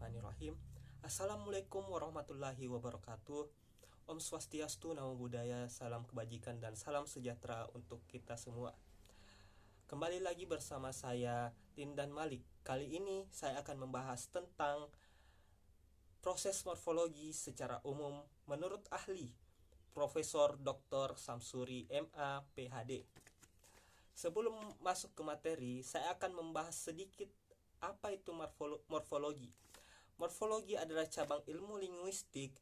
Bismillahirrahmanirrahim. Assalamualaikum warahmatullahi wabarakatuh. Om Swastiastu, Namo Buddhaya, salam kebajikan dan salam sejahtera untuk kita semua. Kembali lagi bersama saya, Lindan Malik. Kali ini saya akan membahas tentang proses morfologi secara umum menurut ahli Profesor Dr. Samsuri MA PhD. Sebelum masuk ke materi, saya akan membahas sedikit apa itu morfologi. Morfologi adalah cabang ilmu linguistik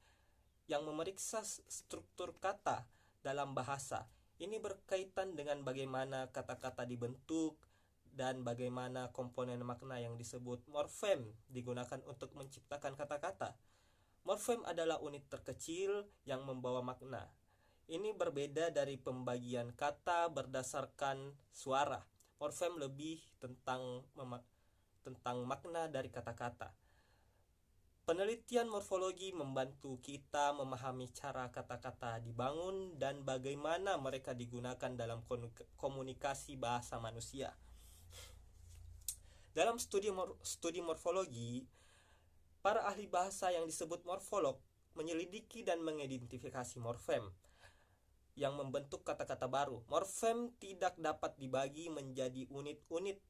yang memeriksa struktur kata dalam bahasa. Ini berkaitan dengan bagaimana kata-kata dibentuk dan bagaimana komponen makna yang disebut morfem digunakan untuk menciptakan kata-kata. Morfem adalah unit terkecil yang membawa makna. Ini berbeda dari pembagian kata berdasarkan suara. Morfem lebih tentang makna dari kata-kata. Penelitian morfologi membantu kita memahami cara kata-kata dibangun dan bagaimana mereka digunakan dalam komunikasi bahasa manusia. Dalam studi morfologi, para ahli bahasa yang disebut morfolog menyelidiki dan mengidentifikasi morfem yang membentuk kata-kata baru. Morfem tidak dapat dibagi menjadi unit-unit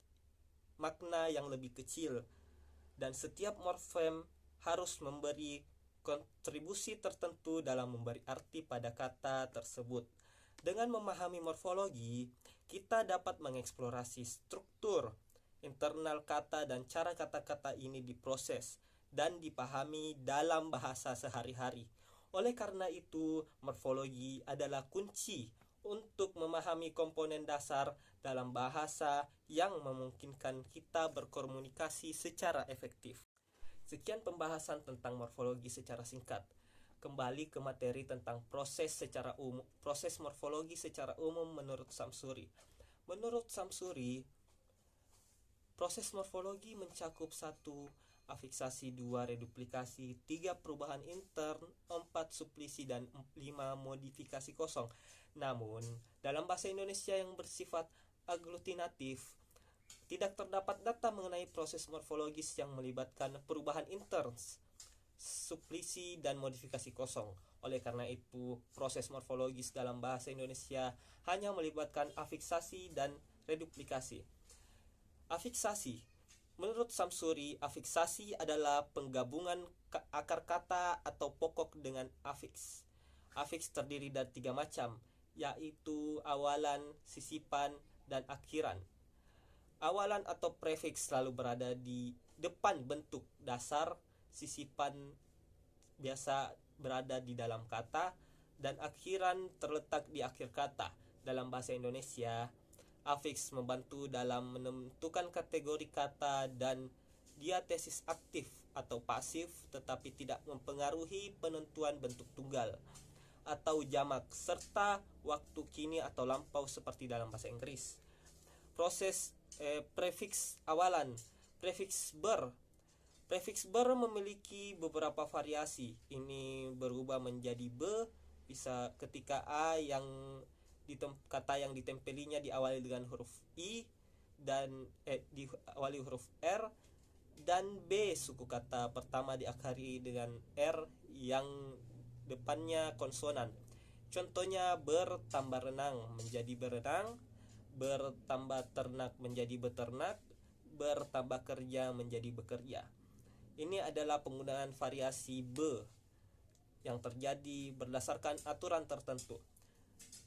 makna yang lebih kecil, dan setiap morfem harus memberi kontribusi tertentu dalam memberi arti pada kata tersebut. Dengan memahami morfologi, kita dapat mengeksplorasi struktur internal kata dan cara kata-kata ini diproses dan dipahami dalam bahasa sehari-hari. Oleh karena itu, morfologi adalah kunci untuk memahami komponen dasar dalam bahasa yang memungkinkan kita berkomunikasi secara efektif. Sekian pembahasan tentang morfologi secara singkat. Kembali ke materi tentang proses morfologi secara umum menurut Samsuri. Menurut Samsuri, proses morfologi mencakup 1. Afiksasi, 2. Reduplikasi, 3. Perubahan intern, 4. Suplisi, dan 5. Modifikasi kosong. Namun, dalam bahasa Indonesia yang bersifat aglutinatif, tidak terdapat data mengenai proses morfologis yang melibatkan perubahan intern, suplisi, dan modifikasi kosong. Oleh karena itu, proses morfologis dalam bahasa Indonesia hanya melibatkan afiksasi dan reduplikasi. Afiksasi. Menurut Samsuri, afiksasi adalah penggabungan akar kata atau pokok dengan afiks. Afiks terdiri dari 3 macam, yaitu awalan, sisipan, dan akhiran. Awalan atau prefiks selalu berada di depan bentuk dasar, sisipan biasa berada di dalam kata, dan akhiran terletak di akhir kata. Dalam bahasa Indonesia, afiks membantu dalam menentukan kategori kata dan diatesis aktif atau pasif, tetapi tidak mempengaruhi penentuan bentuk tunggal atau jamak serta waktu kini atau lampau seperti dalam bahasa Inggris. Proses prefiks awalan. Prefiks ber memiliki beberapa variasi. Ini berubah menjadi be bisa ketika a yang kata yang ditempelinya diawali dengan huruf i dan diawali huruf r, dan b suku kata pertama diakhiri dengan r yang depannya konsonan. Contohnya bertambah renang menjadi berenang, bertambah ternak menjadi beternak, bertambah kerja menjadi bekerja. Ini adalah penggunaan variasi be yang terjadi berdasarkan aturan tertentu.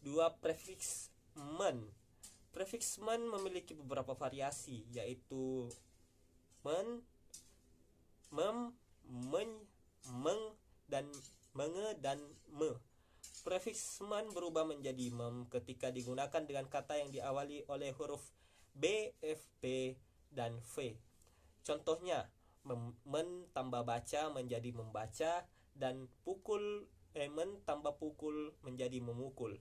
2. Prefiks men. Prefiks men memiliki beberapa variasi, yaitu men, mem, men, meng, dan menge, dan me. Prefiks men berubah menjadi mem ketika digunakan dengan kata yang diawali oleh huruf B, F, P, dan V. Contohnya, men tambah baca menjadi membaca, dan men tambah pukul menjadi memukul.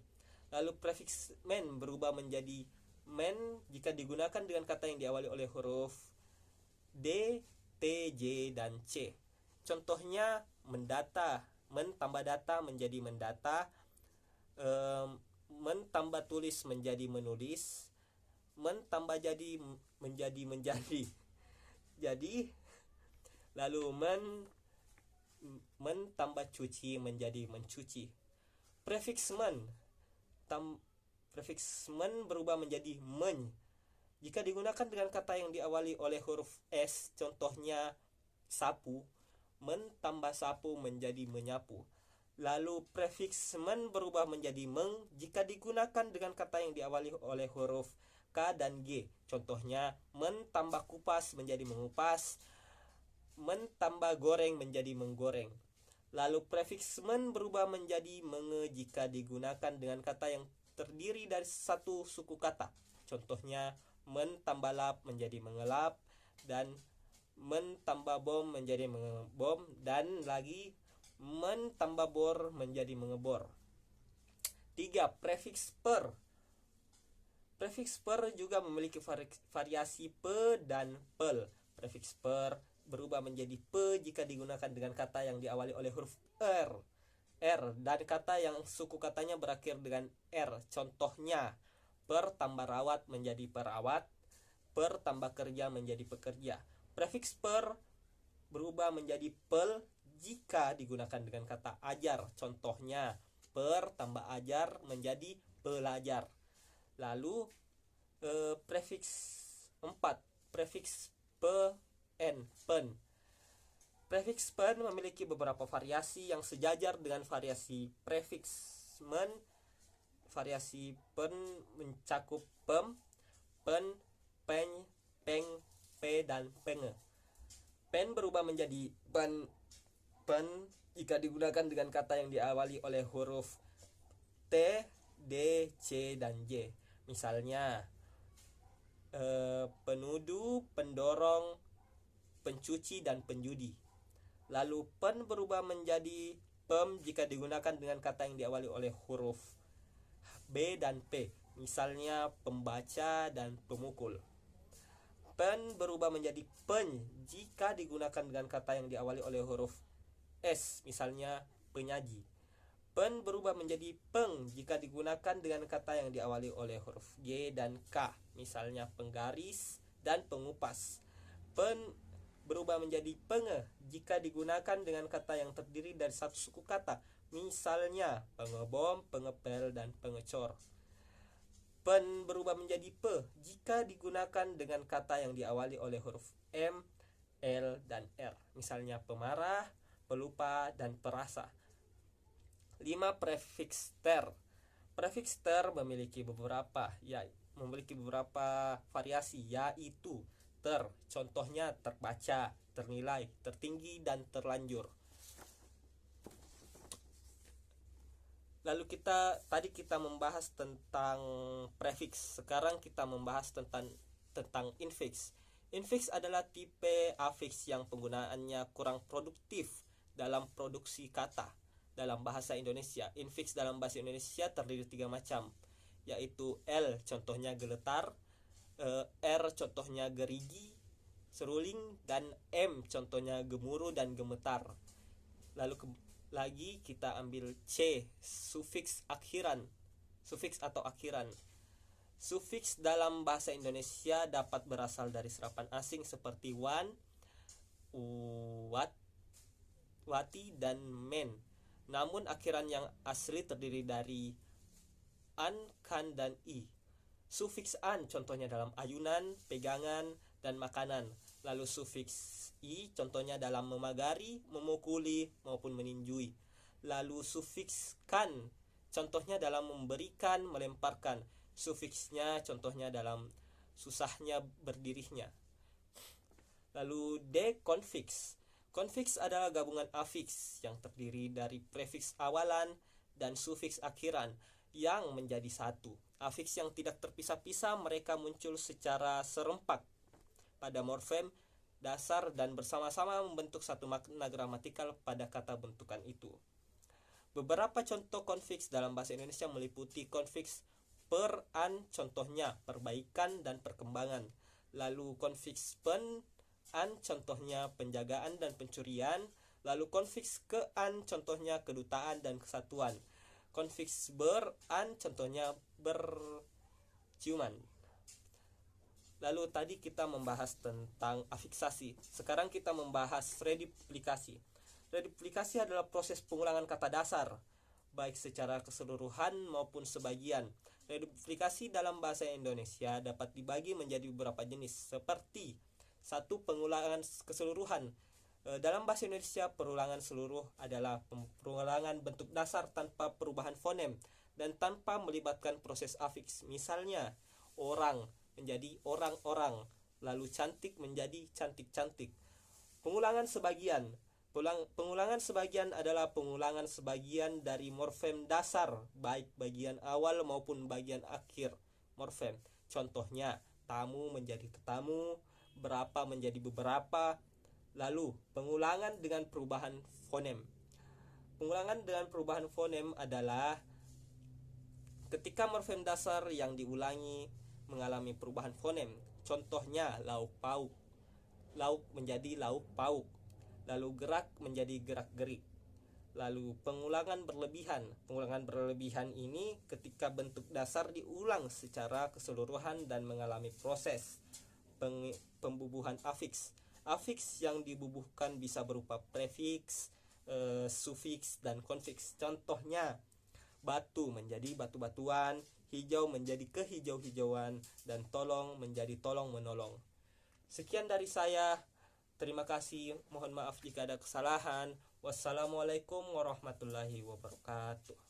Lalu prefiks men berubah menjadi men jika digunakan dengan kata yang diawali oleh huruf D, T, J, dan C. Contohnya, mendata, men tambah data menjadi mendata, men tambah tulis menjadi menulis, men tambah jadi menjadi menjadi. Jadi Lalu tambah cuci menjadi mencuci. Prefiks berubah menjadi men jika digunakan dengan kata yang diawali oleh huruf S, contohnya sapu. Men tambah sapu menjadi menyapu. Lalu prefiks men berubah menjadi meng jika digunakan dengan kata yang diawali oleh huruf K dan G. Contohnya men tambah kupas menjadi mengupas, men tambah goreng menjadi menggoreng. Lalu prefiks men berubah menjadi menge jika digunakan dengan kata yang terdiri dari satu suku kata. Contohnya men tambah lap menjadi mengelap, dan men tambah bom menjadi mengebom, dan lagi men tambah bor menjadi mengebor. 3. Prefiks per. Prefiks per juga memiliki variasi pe dan pel. Prefiks per berubah menjadi pe jika digunakan dengan kata yang diawali oleh huruf r dan kata yang suku katanya berakhir dengan r. Contohnya per tambah rawat menjadi perawat, per tambah kerja menjadi pekerja. Prefiks per berubah menjadi pel jika digunakan dengan kata ajar. Contohnya per tambah ajar menjadi pelajar. Lalu prefiks 4. Prefiks pen. Prefiks pen memiliki beberapa variasi yang sejajar dengan variasi prefiks men. Variasi pen mencakup pem, pen, peng, peng, pe, dan penge. Pen berubah menjadi pen jika digunakan dengan kata yang diawali oleh huruf T, D, C, dan J. Misalnya penuduh, pendorong, pencuci, dan penjudi. Lalu pen berubah menjadi pem jika digunakan dengan kata yang diawali oleh huruf B dan P. Misalnya pembaca dan pemukul. Pen berubah menjadi pen jika digunakan dengan kata yang diawali oleh huruf S. Misalnya penyaji. Pen berubah menjadi peng jika digunakan dengan kata yang diawali oleh huruf G dan K. Misalnya penggaris dan pengupas. Pen berubah menjadi penge jika digunakan dengan kata yang terdiri dari satu suku kata. Misalnya pengebom, pengepel, dan pengecor. Pen berubah menjadi pe jika digunakan dengan kata yang diawali oleh huruf M, L, dan R. Misalnya pemarah, pelupa, dan perasa. 5. Prefiks ter. Prefiks ter memiliki beberapa variasi, yaitu ter. Contohnya terbaca, ternilai, tertinggi, dan terlanjur. Lalu tadi kita membahas tentang prefiks. Sekarang kita membahas tentang infiks. Infiks adalah tipe afiks yang penggunaannya kurang produktif dalam produksi kata. Dalam bahasa Indonesia, infiks dalam bahasa Indonesia terdiri 3 macam, yaitu L contohnya geletar, R contohnya gerigi, seruling, dan M contohnya gemuruh dan gemetar. Lalu lagi kita ambil C, sufiks atau akhiran. Sufiks dalam bahasa Indonesia dapat berasal dari serapan asing seperti wan, wati, dan men. Namun akhiran yang asli terdiri dari an, kan, dan i. Sufiks an contohnya dalam ayunan, pegangan, dan makanan. Lalu sufiks i contohnya dalam memagari, memukuli, maupun meninjui. Lalu sufiks kan contohnya dalam memberikan, melemparkan. Sufiksnya contohnya dalam susahnya berdirinya. Lalu D, konfiks. Konfiks adalah gabungan afiks yang terdiri dari prefiks awalan dan sufiks akhiran yang menjadi satu. Afiks yang tidak terpisah-pisah, mereka muncul secara serempak pada morfem dasar dan bersama-sama membentuk satu makna gramatikal pada kata bentukan itu. Beberapa contoh konfiks dalam bahasa Indonesia meliputi konfiks per an, contohnya perbaikan dan perkembangan. Lalu konfiks pen an, contohnya penjagaan dan pencurian. Lalu konfiks ke an, contohnya kedutaan dan kesatuan. Konfiks ber an, contohnya berciuman. Lalu tadi kita membahas tentang afiksasi. Sekarang kita membahas reduplikasi. Reduplikasi adalah proses pengulangan kata dasar, baik secara keseluruhan maupun sebagian. Reduplikasi dalam bahasa Indonesia dapat dibagi menjadi beberapa jenis, seperti 1. Pengulangan keseluruhan. Dalam bahasa Indonesia, perulangan seluruh adalah pengulangan bentuk dasar tanpa perubahan fonem dan tanpa melibatkan proses afiks. Misalnya, orang menjadi orang-orang, lalu cantik menjadi cantik-cantik. Pengulangan sebagian. Pengulangan sebagian adalah pengulangan sebagian dari morfem dasar, baik bagian awal maupun bagian akhir morfem. Contohnya, tamu menjadi tetamu, berapa menjadi beberapa. Lalu, pengulangan dengan perubahan fonem. Pengulangan dengan perubahan fonem adalah ketika morfem dasar yang diulangi mengalami perubahan fonem. Contohnya, lauk pauk. Lauk menjadi lauk pauk. Lalu gerak menjadi gerak gerik. Lalu pengulangan berlebihan. Pengulangan berlebihan ini ketika bentuk dasar diulang secara keseluruhan dan mengalami proses pembubuhan afiks. Afiks yang dibubuhkan bisa berupa prefiks, sufiks, dan konfiks. Contohnya, batu menjadi batu-batuan, hijau menjadi kehijau-hijauan, dan tolong menjadi tolong menolong. Sekian dari saya. Terima kasih. Mohon maaf jika ada kesalahan. Wassalamualaikum warahmatullahi wabarakatuh.